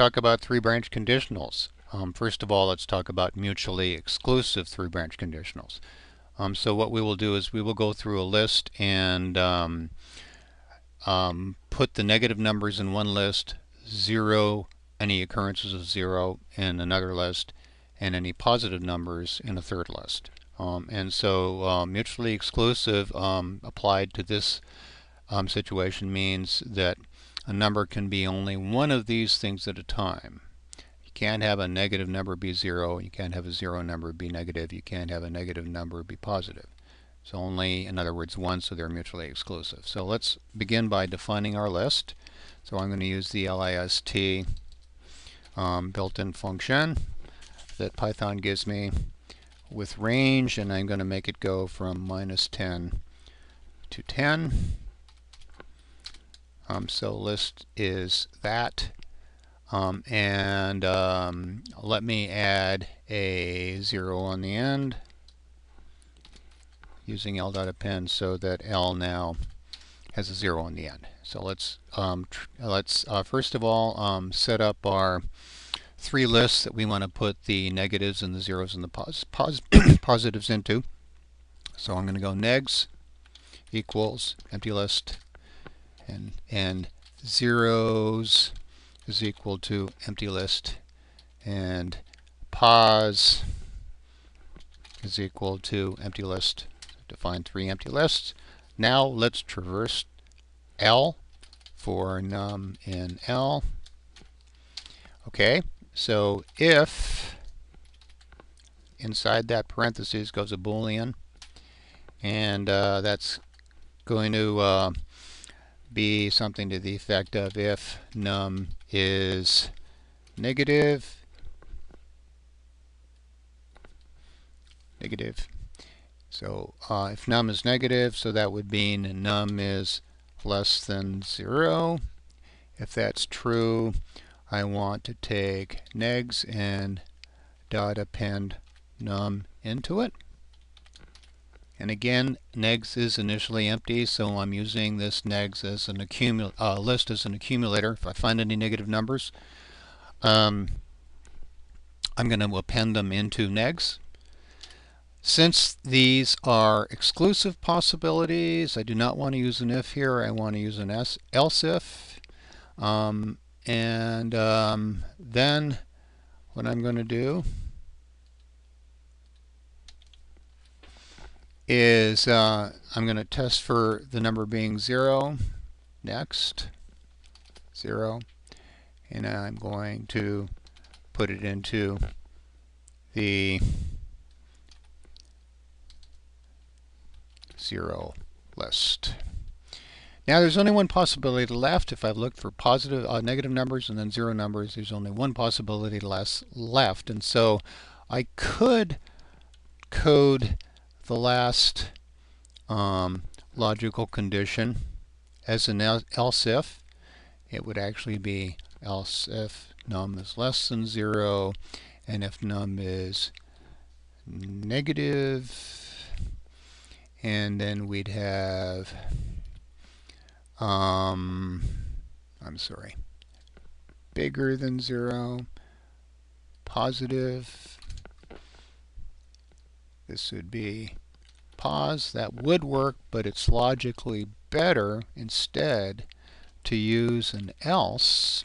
talk about three-branch conditionals. First of all, let's talk about mutually exclusive three-branch conditionals. So what we will do is we will go through a list and put the negative numbers in one list, zero any occurrences of zero in another list, and any positive numbers in a third list. And so mutually exclusive applied to this situation means that a number can be only one of these things at a time. You can't have a negative number be zero. You can't have a zero number be negative. You can't have a negative number be positive. So only, in other words, one, so they're mutually exclusive. So let's begin by defining our list. So I'm going to use the list built-in function that Python gives me with range, and I'm going to make it go from -10 to 10. So list is that. And let me add a 0 on the end using l.append so that L now has a 0 on the end. So let's first of all set up our three lists that we want to put the negatives and the zeros and the positives into. So I'm going to go negs equals empty list, and zeros is equal to empty list, and pos is equal to empty list. Define three empty lists. Now let's traverse L for num in L. Okay, so if inside that parentheses goes a Boolean, and that's going to be something to the effect of if num is negative, so if num is negative, so that would mean num is less than 0. If that's true, I want to take negs and append num into it. And again, negs is initially empty, so I'm using this negs as an list as an accumulator. If I find any negative numbers, I'm going to append them into negs. Since these are exclusive possibilities, I do not want to use an if here. I want to use an else if. Then what I'm going to do is I'm going to test for the number being 0. Next, 0. And I'm going to put it into the 0 list. Now there's only one possibility left. If I've looked for positive, negative numbers and then 0 numbers, there's only one possibility left. And so I could code the last logical condition as an else if. It would actually be else if num is less than 0, and if num is negative, and then we'd have bigger than 0, positive. This would be pos. That would work, but it's logically better instead to use an else,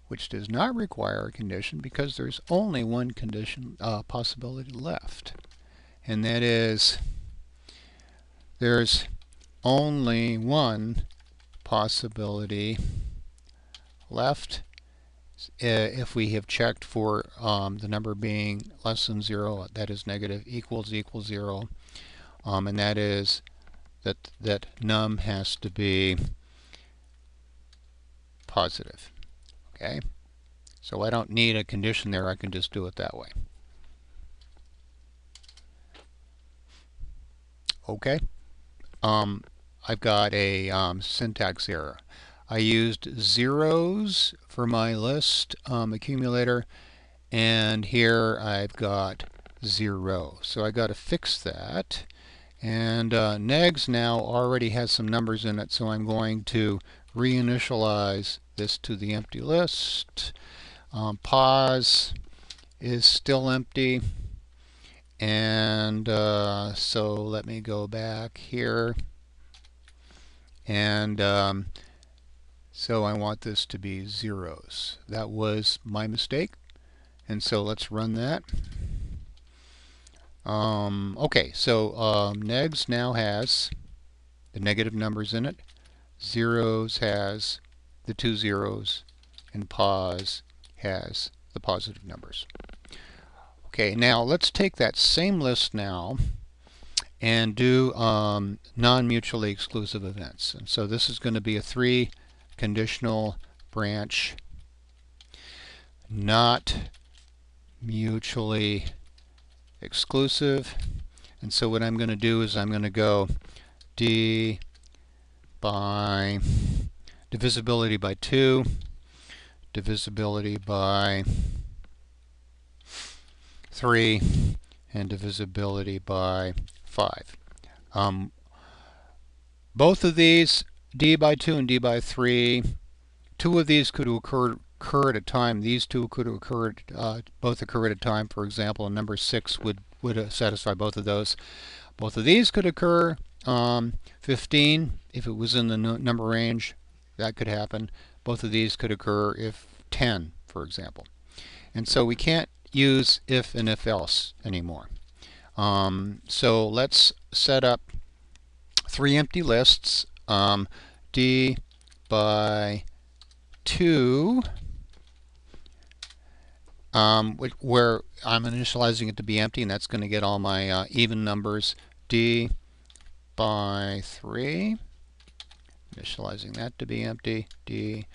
which does not require a condition because there's only one condition possibility left, and that is there's only one possibility left if we have checked for the number being less than 0, that is negative, equals 0, and that is that num has to be positive. Okay, so I don't need a condition there. I can just do it that way. Okay, I've got a syntax error. I used zeros for my list accumulator, and here I've got 0. So I got to fix that. And negs now already has some numbers in it, so I'm going to reinitialize this to the empty list. Pause is still empty. And so let me go back here. And so I want this to be zeros. That was my mistake. And so let's run that. Okay, so negs now has the negative numbers in it. Zeros has the 2 zeros. And pause has the positive numbers. Okay, now let's take that same list now and do non-mutually exclusive events. And so this is going to be a 3 conditional branch, not mutually exclusive. And so what I'm going to do is I'm going to go d by divisibility by 2, divisibility by 3, and divisibility by 5. Both of these, d by 2 and d by 3, two of these could occur at a time. These two could occur both occur at a time. For example, number 6 would satisfy both of those. Both of these could occur. 15, if it was in the number range, that could happen. Both of these could occur if 10, for example. And so we can't use if and if else anymore. So let's set up 3 empty lists. D by 2, where I'm initializing it to be empty, and that's going to get all my even numbers. D by 3, initializing that to be empty. D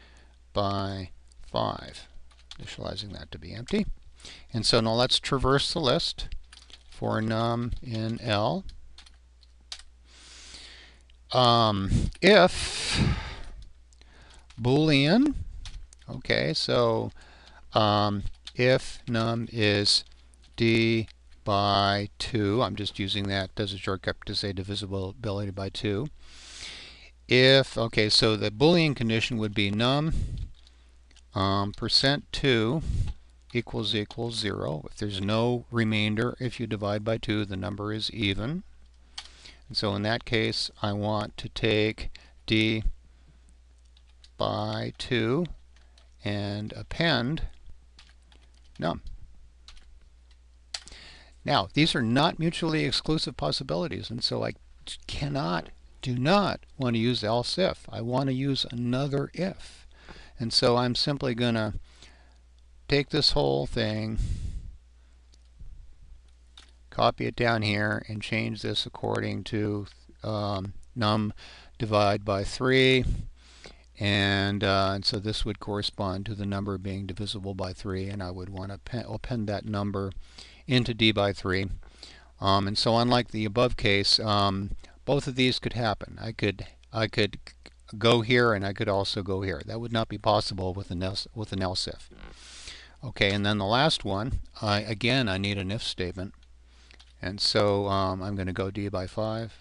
by 5, initializing that to be empty. And so now let's traverse the list for num in L. If Boolean, okay, so if num is d by 2, I'm just using that as a shortcut to say divisibility by 2. If, okay, so the Boolean condition would be num %2 equals 0. If there's no remainder, if you divide by 2, the number is even. And so in that case, I want to take d by 2 and append num. Now, these are not mutually exclusive possibilities, and so I do not want to use else if. I want to use another if. And so I'm simply going to take this whole thing, copy it down here, and change this according to num divide by 3. And so this would correspond to the number being divisible by 3, and I would want to append that number into d by 3. And so unlike the above case, both of these could happen. I could go here, and I could also go here. That would not be possible with an else if. Okay, and then the last one, again, I need an if statement. And so I'm going to go d by 5.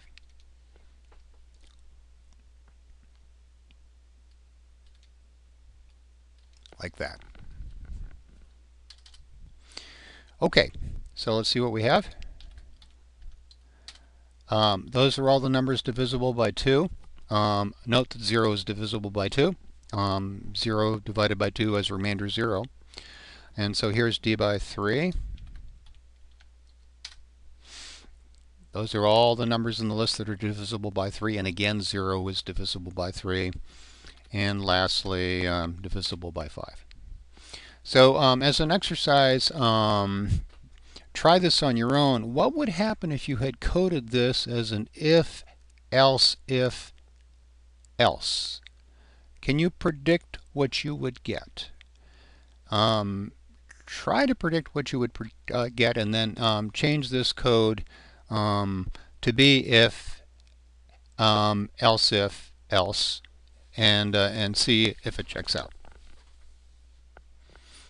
Like that. Okay, so let's see what we have. Those are all the numbers divisible by 2. Note that 0 is divisible by 2. 0 divided by 2 has remainder 0. And so here's d by 3. Those are all the numbers in the list that are divisible by 3. And again, 0 is divisible by 3. And lastly, divisible by 5. So as an exercise, try this on your own. What would happen if you had coded this as an if, else, if, else? Can you predict what you would get? Try to predict what you would get, and then change this code to be if, else if, else, and see if it checks out.